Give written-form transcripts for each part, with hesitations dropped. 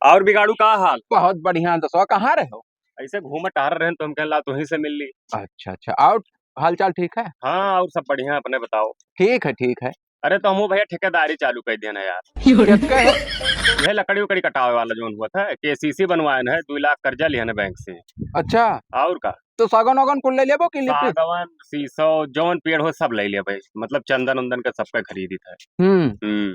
और बिगाड़ू का हाल? बहुत बढ़िया। दसवा कहाँ रहे हो? ऐसे घूम टहर रहे तो हम कहला तुही से मिल ली। अच्छा अच्छा। और हाल चाल ठीक है? हाँ और सब बढ़िया, अपने बताओ। ठीक है ठीक है। अरे तो हम भैया ठेकेदारी चालू कर दिया ना यार। किसका है? यह लकड़ी उकड़ी कटावे वाला जो हुआ था, केसीसी बनवाए है, 2 लाख कर्जा लिया ना बैंक से। अच्छा। और का तो सागौन वागौन कुल ले लेबो कि लिपि? सागवान शीशो जौन पेड़ हो सब ले लिया भाई, मतलब चंदन उंदन का सबका खरीदी था। हम्म।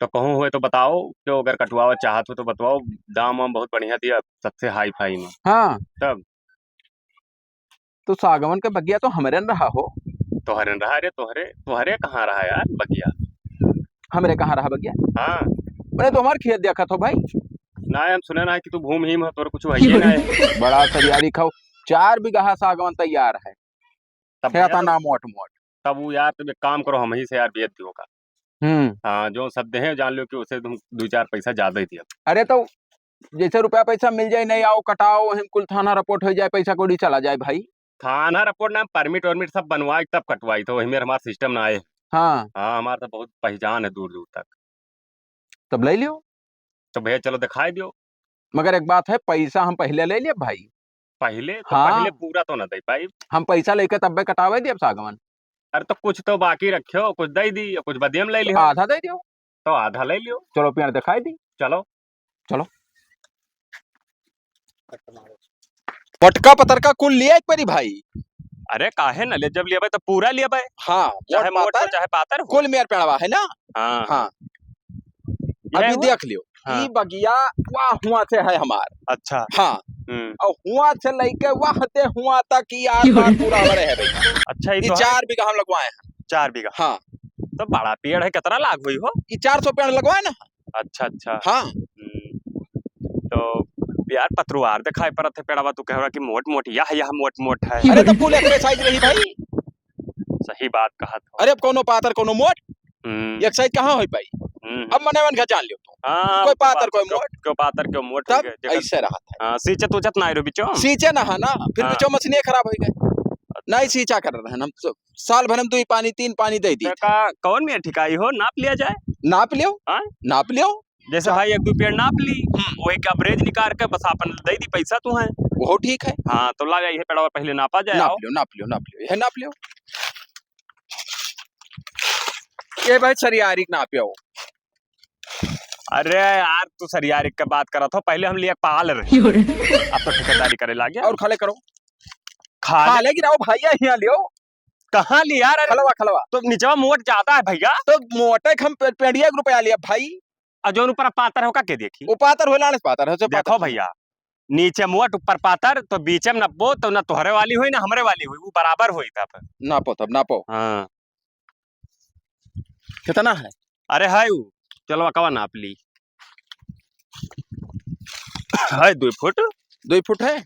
तो कहूँ हुए तो बताओ, जो अगर कटवावा चाहत हो तो बताओ। दाम वाम बहुत बढ़िया दिया, सबसे हाई फाई में हाँ सब। तो सागवन के बगिया तो हमरे न रहा हो। तोहरे रहा रे, तोहरे तोहरे कहाँ रहा यार बगिया? हमरे कहाँ रहा बगिया? हाँ मैंने तो हमार खेत देखा था भाई। ना, हम सुने ना कि तू भूमिहीन हो, तोर कुछ भइये ना है। बड़ा तैयारी खाओ। 4 बीघा सागवन तैयार है। तब खेता भैया ना मोट मोट। तब वो यार, तुम एक काम करो, हम ही से यार बेच दियो का। हाँ, जो सब दे जान लो कि उसे तुम 2-4 पैसा ज्यादा ही दिया। अरे तो जैसे रुपया पैसा मिल जाए, नहीं आओ कटाओ, हम कुल थाना रिपोर्ट हो जाए, पैसा कौड़ी चला जाए भाई। थाना रिपोर्ट ना, परमिट वर्मिट सब बनवाई तब कटवाई, तो वही में हमारा सिस्टम ना आए। हाँ हाँ, हमारा तो बहुत पहचान है दूर दूर तक। तब ले लियो। तो भैया चलो दिखाई दियो। मगर एक बात है, पैसा हम पहले ले लिए भाई। पहले तो हाँ पहले पूरा तो ना दे पाई। हम पैसा लेके तब्बे कटावे दिए सागवन। अरे तो कुछ तो बाकी रखियो, कुछ दे दी, कुछ बदियम ले तो लियो। आधा दे दियो। तो आधा ले लियो। चलो पेड़ दिखाई दी। चलो चलो। पटका पतरका कुल लिया एक बारी भाई। अरे काहे न ले, जब लिया तो पूरा लिया भाई। हाँ चाहे मोट हो पातर चाहे पातर हो। कुल मेर पेड़वा है ना। हाँ हाँ ये अभी हुआ? देख लियो। हाँ। ई बगिया वाह हुआ से है हमार। अच्छा। हाँ और हुआ से लेके वाह दे हुआ तक की आर पार पूरा हमारे है भाई। अच्छा ये ये तो 4 बीघा हम लगवाए हैं। 4 बीघा? हाँ तो बड़ा पेड़ है, कितना लाख हुई हो? ये 400 पेड़ लगवाए ना। अच्छा अच्छा। हाँ तो यार पतरुआर दिखाई पड़त है पेड़वा, तू कह रहा कि मोट मोट यह मोट मोट है। अरे तो फुल एक साइज रही भाई। सही बात कहा था। अरे अब कोनो पातर कोनो मोट एक साइज कहाँ हो भाई। अब मने मन का जान लियो तो। हाँ, कोई पातर कोई मोट। क्यों पातर क्यों मोट तब ऐसे रहा था। हाँ, सींचे तुचत ना रो बिचो। सींचे ना है ना, फिर हाँ। बिचो मछली खराब हो गए। नहीं सींचा कर रहे हैं हम तो, साल भर हम 2 पानी 3 पानी दे दी। कौन में ठिकाई हो, नाप लिया जाए? नाप लियो। हाँ? नाप लियो। जैसे भाई 1-2 पेड़ नाप ली, वही का एवरेज निकाल के बस अपन दे दी, पैसा तू है। वो ठीक है। हाँ तो ला ये पेड़वा पहले नापा जाए। नाप लियो नाप लियो नाप लियो, यह नाप लियो। ये भाई सरियारी नापियो। अरे यार तू सरियारी का बात करा था, पहले हम लिया पाल रहे, अब तो ठेकेदारी करे लागे। और खाले करो। खाले खाले गिराओ भैया, यहाँ लियो। कहाँ लिया यार? खलवा खलवा तो नीचवा मोट ज्यादा है भैया। तो मोटे हम पेड़िया एक रुपया लिया भाई। और जो ऊपर पातर होगा के देखी। वो पातर होला ना पातर है। देखो भैया, नीचे मोट ऊपर पातर, तो बीच में नब्बो, तो ना तोहरे वाली हुई ना हमरे वाली हुई, वो बराबर हुई तब। नापो तब नापो। हाँ कितना है? अरे है वो, चलो अकवा नाप ली है 2 फुट। 2 फुट है।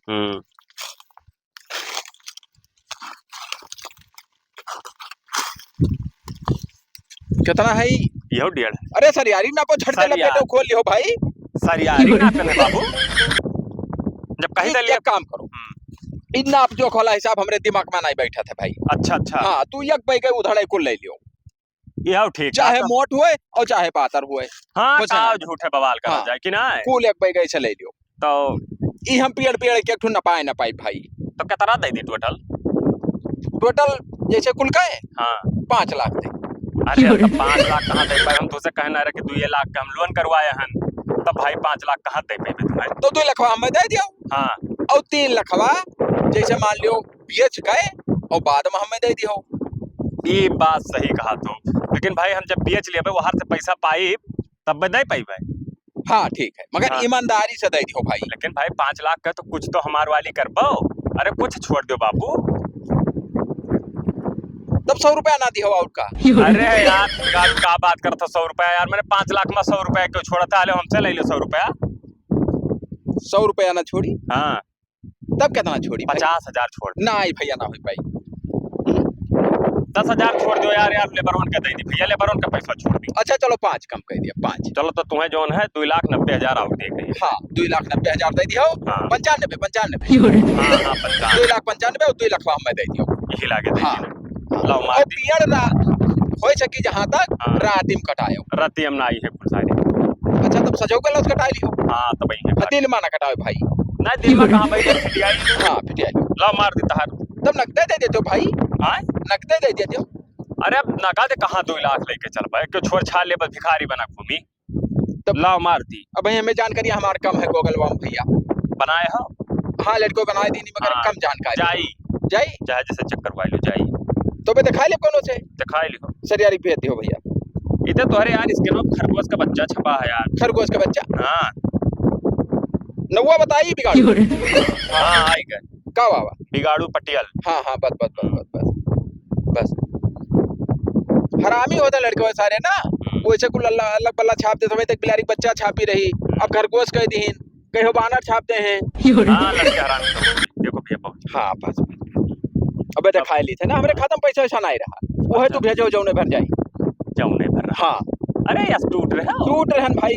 कितना है? ये 1.5। अरे सरियारी नापो, झट दे लपेटो खोल लियो भाई। सरियारी नापने बाबू, जब कहीं दे एक काम करो, इन नाप जो खोला हिसाब हमरे दिमाग में नहीं बैठा था भाई। अच्छा अच्छा। हाँ तू एक पे गए उधड़े कुल ले लियो। ये ठीक, चाहे मोट हुए और चाहे पातर हुए। हाँ का झूठे बवाल करा जाए कि ना। कुल एक पे गए से ले लियो। तो ई हम पेड़ पेड़ के ठुन न पाए भाई। तो कितना दे दी टोटल? टोटल जैसे कुल का है। हाँ 5 लाख दे। अरे तो 5 लाख कहाँ दे पाए? हम तुझसे कहना रहे कि 2 लाख का हम लोन करवाए हैं, तो भाई 5 लाख कहाँ दे पाए तुम्हारे? तो 2 लाख हमें दे दियो। हाँ और 3 लाख जैसे मान लियो बेच गए और बाद में हमें दे दियो। ये बात सही कहा तो, लेकिन भाई हम जब बेच लिए वहां से पैसा पाई तब दे पाई भाई। हाँ ठीक है, मगर हाँ। ईमानदारी से दे दियो भाई। लेकिन भाई 5 लाख का तो कुछ तो हमारे वाली कर पाओ। अरे कुछ छोड़ दो बाबू। तब 100 रुपया ना दियो और का। अरे यार का बात करता 100 रुपया यार, मैंने 5 लाख में 100 रुपया क्यों छोड़ा था? हमसे ले लो 100 रुपया। 100 रुपया ना छोड़ी? हाँ तब कितना छोड़ी? 50,000 छोड़। नहीं भैया ना हुई भाई। 10,000 छोड़ दो यार, लेबरोन का दे दी भैया, लेबरोन का पैसा छोड़ दी। अच्छा चलो 5 कम कर दिया 5। चलो तो तुम्हें जोन है 2,90,000 और दे गई। हाँ 2,90,000 दे दियो। हाँ 95 हाँ 95। 2,95,000 और 2 लाख हमें दे दियो। यही लागे दे हाँ लाओ मार और दी पियर होय सकी जहाँ तक हाँ। रातिम कटायो रत्ती हम ना आई है सारी अच्छा तब सजो के लस कटाई लियो हाँ तो भाई है दिन माना कटाओ भाई ना दिन में कहाँ भाई जब खिटियाई हाँ पिटिया लाओ मार दी तहार तब नकदे दे देते हो भाई हाँ नकदे दे देते हो अरे अब नकादे कहाँ 2 लाख लेके चल पाए क्यों छोड़ छाड़ ले बस भिखारी बना घूमी तब लाओ मार दी अब भाई हमें जानकारी हमारे कम है गोगल वाम भैया बनाए हो हाँ लड़को बनाए दी मगर हाँ, कम जानकारी जाई जाई चाहे जैसे चक्कर वाली जाई तो बे दिखाई ले कोनो से दिखाई लिखो सरियारी भेज दियो भैया इधर तोहरे यार इसके नाम खरगोश का बच्चा छपा है यार खरगोश का बच्चा हाँ नौवा बताइए बिगाड़ू हाँ आई गए का बाबा बिगाड़ू पटियल हाँ हाँ बस बस बस बस बस बस हरामी होता लड़के वो सारे ना वो ऐसे कुल अल्लाह अलग बल्ला छाप दे समय तक बिलारी बच्चा छापी रही अब खरगोश कह दीन कहीं बानर छापते हैं हाँ लड़के हरामी तो देखो भैया बहुत हाँ बस अबे तो खाई ली थे ना हमारे खत्म पैसा वैसा नहीं रहा वो है तू भेजो जौने भर जाई जाऊँ नहीं भर रहा हाँ अरे यार टूट रहे हो टूट रहन भाई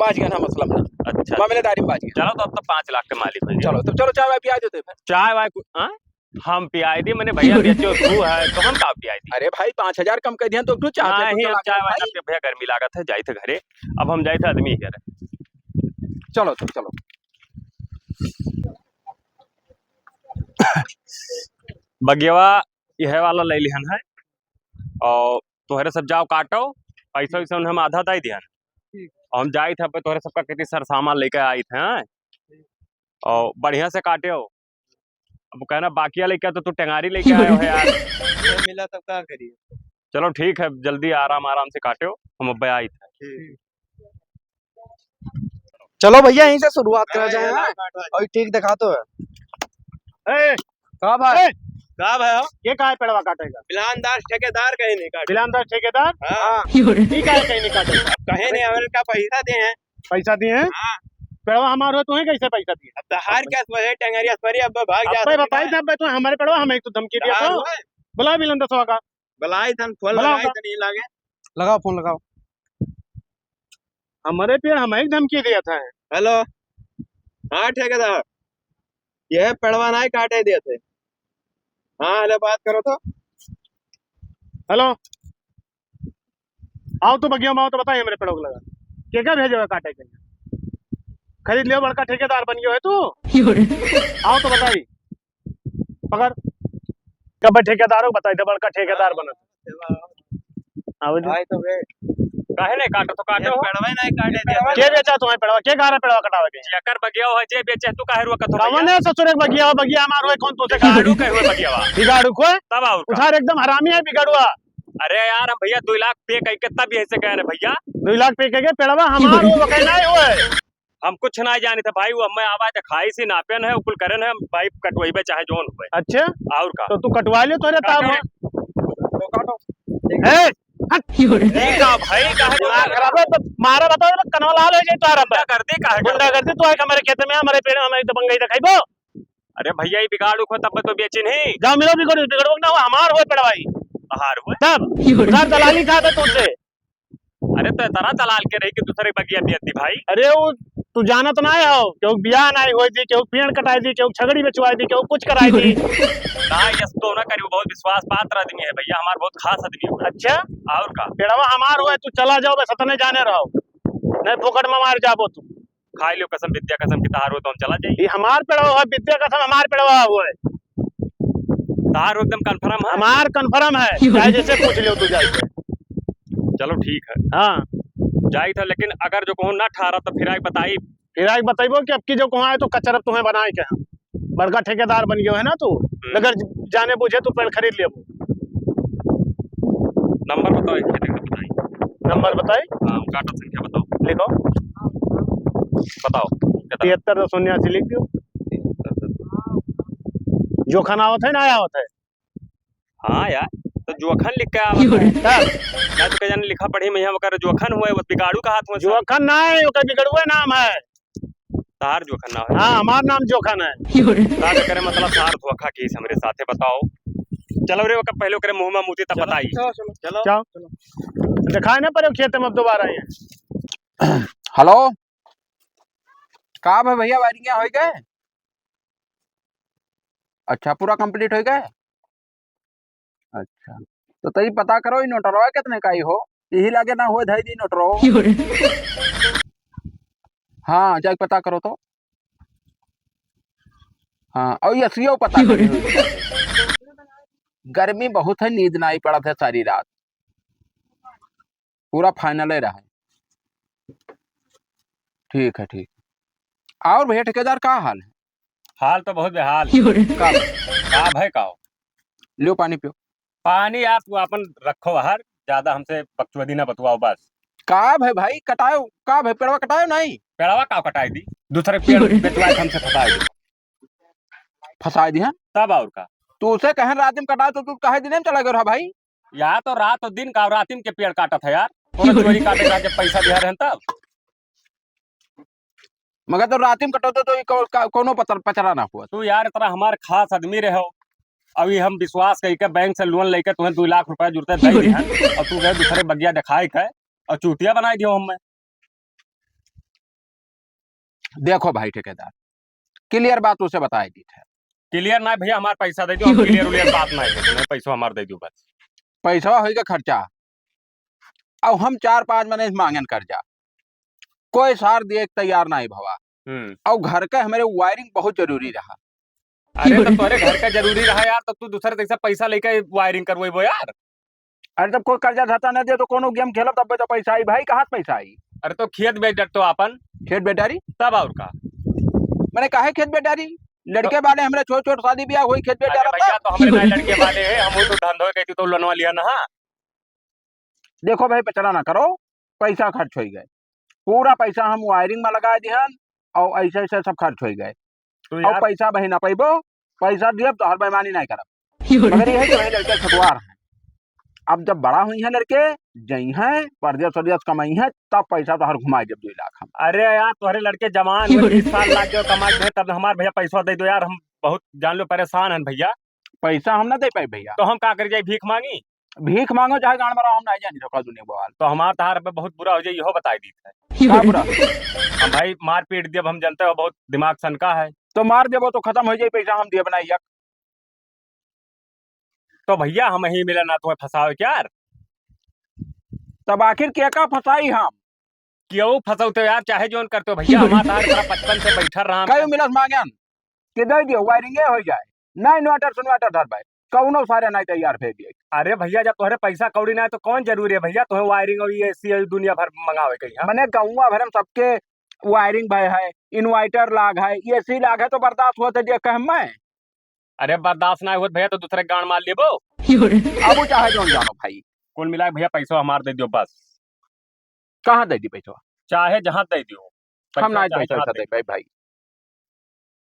बाज गया ना मतलब ना अच्छा मामलेदारी में बाज गया चलो तो अब तो 5 लाख के मालिक हो चलो तब चलो चाय वाय पिया देते फिर चाय वाय हाँ? हम पियाई दी मैंने भैया बेचो तू है तो हम का पियाई दी अरे भाई 5,000 कम कर दिया तो तू चाहते नहीं तो अब चला चाय गया वाय भाई। ना भैया गर्मी लागत है जाई थे घरे अब हम जाए थे आदमी घर चलो तब चलो बगियावा यह वाला ले लिहन है और तोहरे सब जाओ काटो पैसा वैसा उन्हें हम आधा दे दिहन और हम जाए थे तोहरे सबका कितनी सर सामान लेके आई थे हाँ? और बढ़िया से काटे हो अब कहना बाकिया लेके तो तू टेंगारी लेके आए हो यार मिला तब क्या करिए चलो ठीक है जल्दी आराम आराम से काटे हो हम अब आई थे चलो भैया यहीं से शुरुआत करा जाए और ठीक दिखा तो है का भाई का भाई ये कहा पेड़वा काटेगा पिलानदार ठेकेदार कहीं नहीं काटे बिलानदार ठेकेदार हाँ ठीक है कहीं नहीं काटेगा कहीं नहीं हमारे का पैसा दे हैं पैसा दिए हैं हाँ। पेड़वा हमारे हो तुम्हें कैसे पैसा दिए अब तो हार क्या वही टेंगरिया सरी अब भाग जा अब बताई था तो हमारे पेड़वा हमें तो धमकी दिया तो बुला बिलंदर सवा का बुलाई थन फोन बुलाओ लगाई का। तो नहीं लागे लगाओ फोन लगाओ हमारे पेड़ हमें एक धमकी दिया था हेलो हाँ ठेकेदार यह पेड़वा नहीं काटे दिए थे हाँ हेलो बात करो तो हेलो आओ तो बगिया में आओ तो बताइए मेरे पेड़ों को लगा क्या भेजोगा काटे के लिए खरीद लियो बड़का ठेकेदार बन गयो है तू आओ तो बताई पकड़ कब ठेकेदारों को बताई दे बड़का ठेकेदार बना आओ जी भाई तो वे काहे नहीं काटो तो काटो पेड़वा ही नहीं काटे दिए के बेचा तुम्हें पेड़वा के गारा पेड़वा कटावे के जेकर बगिया हो जे बेचे तू काहे रुआ कथो कवन है ससुर एक बगिया बगिया हमार होए कौन तो से गाड़ू कहे हुए बगियावा बिगाड़ू को तब और उधार एकदम हरामी है बिगाड़ुआ अरे यार हम भैया 2 लाख पे कह के तब ऐसे कह रहे भैया 2 लाख पे कह के पेड़वा हमार वो कहना ही होए हम कुछ ना जाने थे भाई वो मैं आवाज खाई सी नापेन है कुल करन है भाई कटवाई चाहे जोन हुए अच्छा और का तो तू कटवा लियो तोरे ताब तो काटो ए ठीक है भाई काहे दिमाग खराब है मारा बताओ ना कनवा लाल हो जाए तो आराम कर दे काहे गुंडा कर दे तो है हमारे खेत में हमारे पेड़ हमारी दबंगई दिखाइबो अरे भैया ये बिगाड़ू को तब तो बेचे नहीं जाओ मिलो बिगड़ो ना हमार होए पड़वाई हार हुए तब उधर दलाली था तुझसे अरे तो तरह दलाल के रही कि दूसरे बगिया दियती भाई अरे वो तू जाना तो ना हो क्यों बियाह ना होई थी क्यों पेड़ कटाई थी क्यों छगड़ी बेचवाई थी क्यों कुछ कराई थी ना यस तो ना करी बहुत विश्वास पात्र आदमी है भैया हमार बहुत खास आदमी है अच्छा और का पेड़वा हमार हुए तू चला जाओ बस सतने जाने रहो नहीं फोकट में मार जाबो तू खाई लो कसम विद्या कसम की तार हो तो हम चला जाइए हमार पेड़वा है विद्या कसम हमार पेड़वा हुए तार एकदम कंफर्म है हमार कंफर्म है चाहे जैसे पूछ लियो तू जाके चलो ठीक है हाँ जाई था लेकिन अगर जो कहूँ ना ठहरा तो फिर बताई फिर बताइबो कि अब की जो कहूँ आए तो कचरब तुम्हें बनाए के हम बड़का ठेकेदार बन गयो है ना तू अगर जाने बुझे तो पेड़ खरीद लियो नंबर बताओ एक बताई नंबर बताई हाँ काटा संख्या बताओ लिखो बताओ 73 लिख दो जोखन आवत है ना आया होता है हाँ यार तो जोखन लिख के आवत है ना तो जाने लिखा पढ़ी में वकर जोखन हुए वो बिगाड़ू का हाथ में जोखन ना है ओकर बिगड़ुए नाम है तार जोखन ना है हां हमार नाम जोखन है तार करे मतलब तार धोखा की हमरे साथे बताओ चलो रे ओकर पहले करे मुंह में मुती तब बताई चलो दिखाए ना पर खेत में अब दोबारा आए हेलो का भाई भैया वायरिंग हो गए अच्छा पूरा कंप्लीट हो गए अच्छा तो तई पता करो ई नोटरवा कितने का ही हो, यही लागे ना हो धई दी नोटरो। हाँ जाके पता करो तो। हाँ और ये सीओ पता करी हुई। गर्मी बहुत है, नींद नहीं पड़ा था सारी रात, पूरा फाइनल ही रहा। ठीक है ठीक। और भैया ठेकेदार का हाल है? हाल तो बहुत बेहाल का का भाई का हो। लियो पानी पियो। पानी आप अपन रखो बाहर, ज्यादा हमसे बकचोदी ना बतवाओ बस। का भाई भाई कटायो, का भाई पेड़वा कटायो नहीं? पेड़वा का कटाई दी, दूसरे पेड़ बेचवाए थे, हमसे फंसाई दी। फंसा दी है तब और का तू उसे कहे रात में कटा तो तू कहे दिन में चला गया रहा भाई। यहाँ तो रात और दिन का रातिम के पेड़ काटा था यार, कोनो चोरी काटे का जब पैसा दिया रहे तब। मगर तो रात में कटोते तो कोनो पचरा ना हुआ। तू यार इतना हमारे खास आदमी रहे हो, अभी हम विश्वास करके बैंक से लोन लेकर तुम्हें 2 लाख रुपए जुड़ते दे दी हैं, और तू गए दूसरे बगिया दिखाई के और चूतिया बनाई दियो हमें। देखो भाई ठेकेदार, क्लियर बात उसे बताई दी है। क्लियर ना भैया, हमारा पैसा दे दो, हम क्लियर उलियर बात नहीं है, तुम्हें पैसा हमारा दे दो बस। पैसा होगा खर्चा, अब हम 4-5 महीने मांगन कर्जा, कोई सार दिए तैयार नहीं भवा। और घर का हमारे वायरिंग बहुत जरूरी रहा। अरे तो तुम्हारे घर का जरूरी रहा यार, तो तू दूसरे जैसा पैसा लेके वायरिंग करवाइबो यार। अरे जब कोई कर्जा धता न दे तो कोनो गेम खेलो तब तो पैसा आई भाई, कहाँ से पैसा आई? अरे तो खेत बेच डर तो अपन खेत बेटारी तब और का। मैंने कहा खेत बेटारी, लड़के वाले हमारे छोट छोट शादी ब्याह हुई, खेत अरे बेटारा भैया तो हमारे नहीं लड़के वाले हैं, हम तो धंधो कहती तो लोनवा लिया ना। देखो भाई पचड़ा ना करो, पैसा खर्च हो गए, पूरा पैसा हम वायरिंग में लगा दिहन और ऐसे ऐसे सब खर्च हो गए। तो और यार पैसा बही ना पैबो, पैसा दिए तो हर बेईमानी नहीं करब। मगर ये है कि भाई लड़के छुटवार हैं, अब जब बड़ा हुई है लड़के जई हैं परदेश परदेश कमाई है तब पैसा तो हर घुमाए जब 2 लाख हम। अरे यार तुम्हारे लड़के जवान हुए 20 साल लाख जो कमाए थे, तब हमारे भैया पैसा दे दो यार, हम बहुत जान लो परेशान हैं भैया। पैसा हम ना दे पाए भैया, तो हम का कर जाए, भीख मांगी? भीख मांगो चाहे गांड मराओ, हम नहीं जानी तो दुनिया बवाल। तो हमारे तहार पे बहुत बुरा हो जाए, यहो बताई दी है। का बुरा? हम भाई मार पीट दिया, हम जानते हो बहुत दिमाग सनका है। तो मार देबो तो खत्म हो जाए पैसा, हम दिए बनाई। तो भैया हम ही मिला ना तुम्हें फंसाओ यार। तब आखिर क्या का फंसाई हम? क्यों फंसाओ तो यार, चाहे जोन करते हो भैया, हमारे तहार तरह 55 से बैठा रहा। कई मिलस मांगन कि दे दियो वायरिंग हो जाए, नहीं इन्वर्टर सुनवर्टर धर भाई कौनो सारे नहीं तैयार भेज दिए। अरे भैया जब तुम्हारे पैसा कौड़ी ना है तो कौन जरूरी है भैया तुम्हें वायरिंग और ये एसी दुनिया भर मंगावे कहीं। मैंने गौवा भर में सबके वायरिंग भाई है, इन्वर्टर लाग है, एसी लाग है, तो बर्दाश्त होते दिए कह मैं। अरे बर्दाश्त ना हो भैया तो दूसरे गांड मार लेबो। अब चाहे जो जानो भाई, कुल मिला भैया पैसा हमार दे दियो बस। कहाँ दे दी पैसा? चाहे जहां दे दियो, हम नहीं चाहे पैसा जहाँ दे पाई भाई,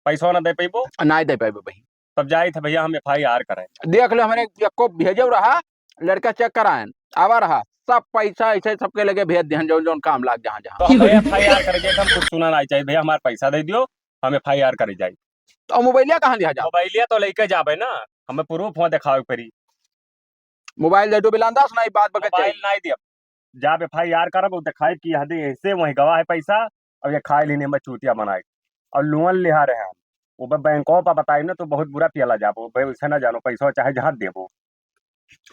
पैसा ना दे पैबो नहीं दे पाए भाई। तब जाए थे भैया हम FIR करें। देख लो हमारे को भेजो रहा, लड़का चेक करायन आवा रहा, सब पैसा ऐसे सबके लगे भेज दिहन जो जो काम लाग जहाँ जहाँ। तो हम FIR करे जाए, हम कुछ सुना नहीं चाहिए भैया, हमारे पैसा दे दियो, हम FIR करे जाए। तो मोबाइलिया कहाँ लिया जाओ? मोबाइलिया तो लेके जाबे ना, हमें प्रूफ वहाँ दिखावे पड़ी। मोबाइल दे दो बिलांदास नहीं बात बकत मोबाइल नहीं दिया, जब FIR करब वो दिखाई कि हदे ऐसे वही गवाह है पैसा, और ये खाए लेने में चूतिया बनाए और लोन लिहा रहे हम वो बैंकों पर बताई ना तो बहुत बुरा पियला जाबो भाई, वैसे ना जानो पैसा चाहे जहाँ देबो।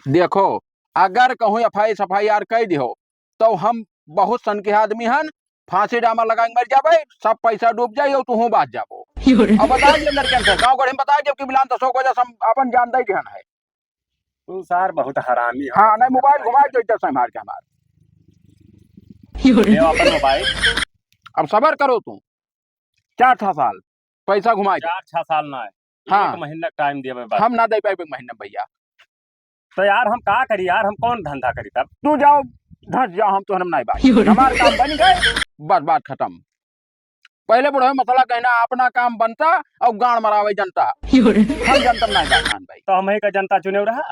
देखो अगर कहूँ FIR कह दियो तो हम बहुत सन के आदमी हन, फांसी डामा लगा मर जाबे, सब पैसा डूब जाये तू बात जाबो। अब बता दिए लड़के से गाँव गढ़ में बता दिए कि बिलान 10 वजह से अपन जान दे ध्यान है। तू सार बहुत हरामी है। हाँ नहीं मोबाइल घुमा जो इज्जत से मार के हमारे ले अपन मोबाइल। अब सबर करो तुम, 4-6 साल पैसा घुमा 4-6 साल ना है, हाँ। 1 महीना टाइम दिए बस। हम ना दे पाए महीना भैया। तो यार हम का करी यार, हम कौन धंधा करी तब? तू जाओ धस जाओ, हम तो हम नहीं बात, हमारा काम बन गए बस बात खत्म। पहले बुढ़े मसला कहना अपना काम बनता और गाड़ मरावे जनता, हम जनता नहीं बात भाई। तो हम ही का जनता चुने रहा,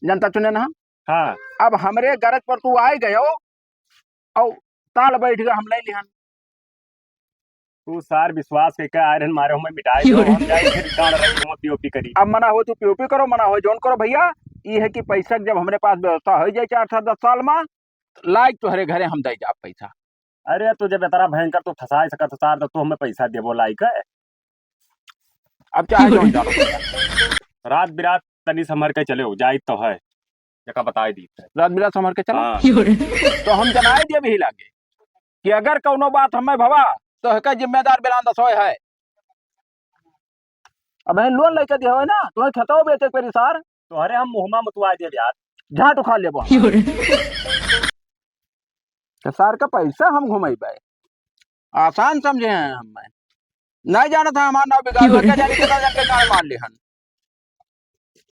जनता चुने ना। हाँ अब हमरे गरज पर तू आए गए और ताल बैठ गए हम नहीं लिहन। तू सार विश्वास के आयरन मारे हमें मिटाए दो, हम जाए फिर गाड़ रही हम पीओपी करी। अब मना हो तू पीओपी करो, मना हो जोन करो भैया। ये है कि पैसा जब हमारे पास व्यवस्था हो जाए 4-10 साल में लाइक तो हरे घरे हम दे जा पैसा। अरे तुझे बेतारा भयंकर तू फंसा सकत सार, तो तू हमें पैसा देबो लाइक है। अब चाहे जोन जानो रात बिरात तनी समर के चले हो जाए तो है जका बता दी रात बिरात संभर के चला हाँ तो हम जनाए दिए भी लागे कि अगर कौनो बात हमें भवा तो है जिम्मेदार बिरान दसोय है। अब लोन लेके दिया हो ना तुम्हें खेतो बेचे पेरी सार तो अरे हम मुहमा मुतवा दे यार झाट उखा ले सार का पैसा हम घुमाई पाए आसान समझे हैं हम नहीं जाना था हमारा नाव बिगाड़ जाने के मार ले हन